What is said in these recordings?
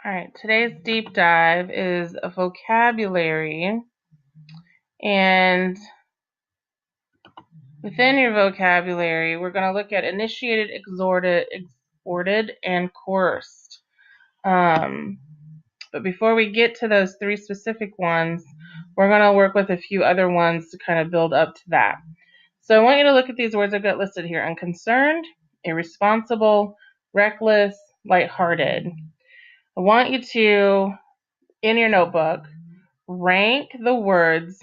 All right, today's deep dive is a vocabulary, and within your vocabulary, we're going to look at initiated, exhorted, and coerced. But before we get to those three specific ones, we're going to work with a few other ones to kind of build up to that. So I want you to look at these words I've got listed here: unconcerned, irresponsible, reckless, lighthearted. I want you to, in your notebook, rank the words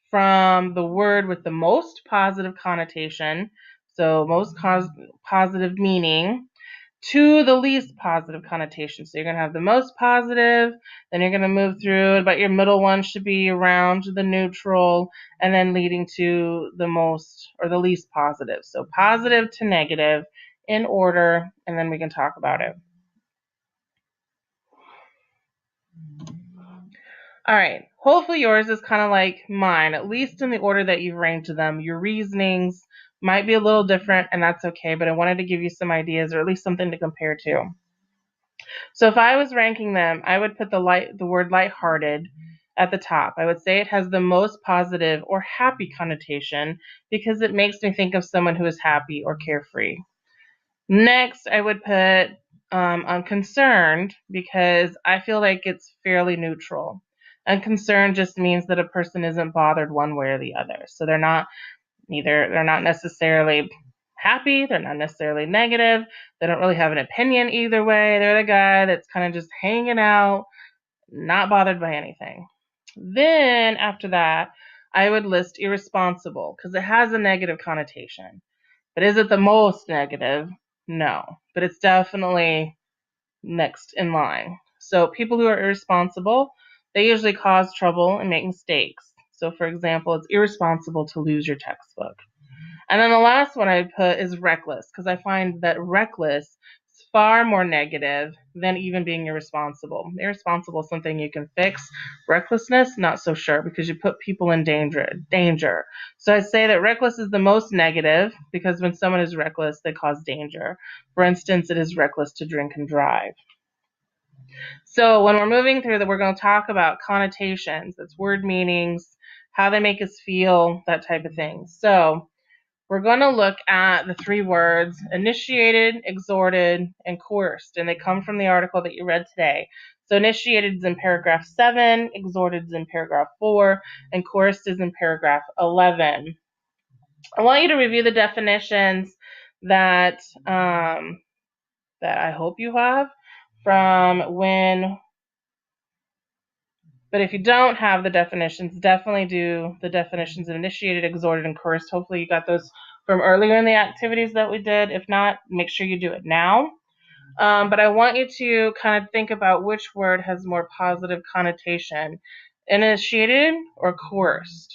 from the word with the most positive connotation, so most positive meaning, to the least positive connotation. So you're going to have the most positive, then you're going to move through, but your middle one should be around the neutral, and then leading to the most or the least positive. So positive to negative in order, and then we can talk about it. All right, hopefully yours is kind of like mine, at least in the order that you've ranked them. Your reasonings might be a little different, and that's okay, but I wanted to give you some ideas, or at least something to compare to. So if I was ranking them, I would put the word lighthearted at the top. I would say it has the most positive or happy connotation because it makes me think of someone who is happy or carefree. Next, I would put unconcerned because I feel like it's fairly neutral. Unconcerned just means that a person isn't bothered one way or the other. So they're not necessarily happy, they're not necessarily negative, they don't really have an opinion either way. They're the guy that's kind of just hanging out, not bothered by anything. Then after that, I would list irresponsible because it has a negative connotation. But is it the most negative? No, but it's definitely next in line. So people who are irresponsible, they usually cause trouble and make mistakes. So for example, it's irresponsible to lose your textbook. And then the last one I put is reckless because I find that reckless is far more negative than even being irresponsible. Irresponsible is something you can fix. Recklessness, not so sure because you put people in danger. So I'd say that reckless is the most negative because when someone is reckless, they cause danger. For instance, it is reckless to drink and drive. So when we're moving through that, we're going to talk about connotations. That's word meanings, how they make us feel, that type of thing. So we're going to look at the three words initiated, exhorted, and coerced, and they come from the article that you read today. So initiated is in paragraph 7, exhorted is in paragraph 4, and coerced is in paragraph 11. I want you to review the definitions that I hope you have from when. But if you don't have the definitions, definitely do the definitions of initiated, exhorted, and coerced. Hopefully you got those from earlier in the activities that we did. If not, make sure you do it now. But I want you to kind of think about which word has more positive connotation, initiated or coerced.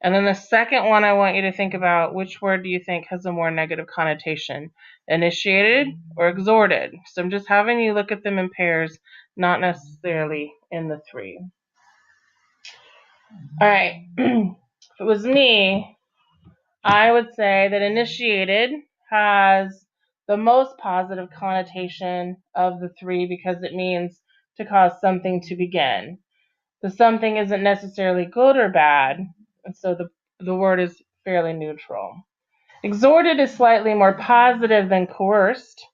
And then the second one, I want you to think about which word do you think has a more negative connotation, initiated or exhorted. So I'm just having you look at them in pairs, not necessarily in the three. All right, if it was me, I would say that initiated has the most positive connotation of the three because it means to cause something to begin. The something isn't necessarily good or bad, and so the word is fairly neutral. Exhorted is slightly more positive than coerced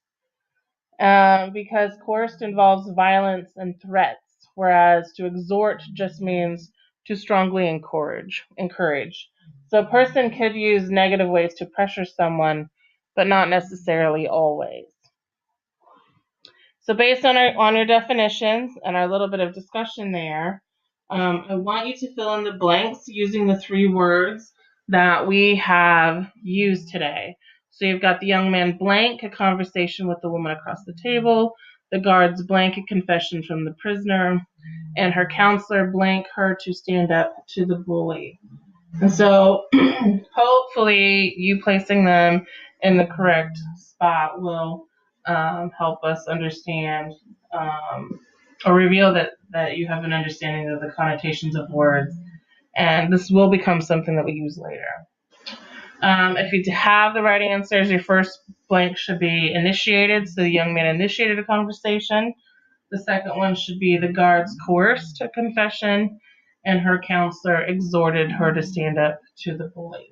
because coerced involves violence and threats, whereas to exhort just means to strongly encourage. So a person could use negative ways to pressure someone, but not necessarily always. So based on your definitions and our little bit of discussion there, I want you to fill in the blanks using the three words that we have used today. So you've got the young man blank, a conversation with the woman across the table, the guard's blank, a confession from the prisoner, and her counselor blank, her to stand up to the bully. And so hopefully you placing them in the correct spot will help us understand or reveal that you have an understanding of the connotations of words. And this will become something that we use later. If you have the right answers, your first blank should be initiated. So the young man initiated a conversation. The second one should be the guards coerced to confession, and her counselor exhorted her to stand up to the bully.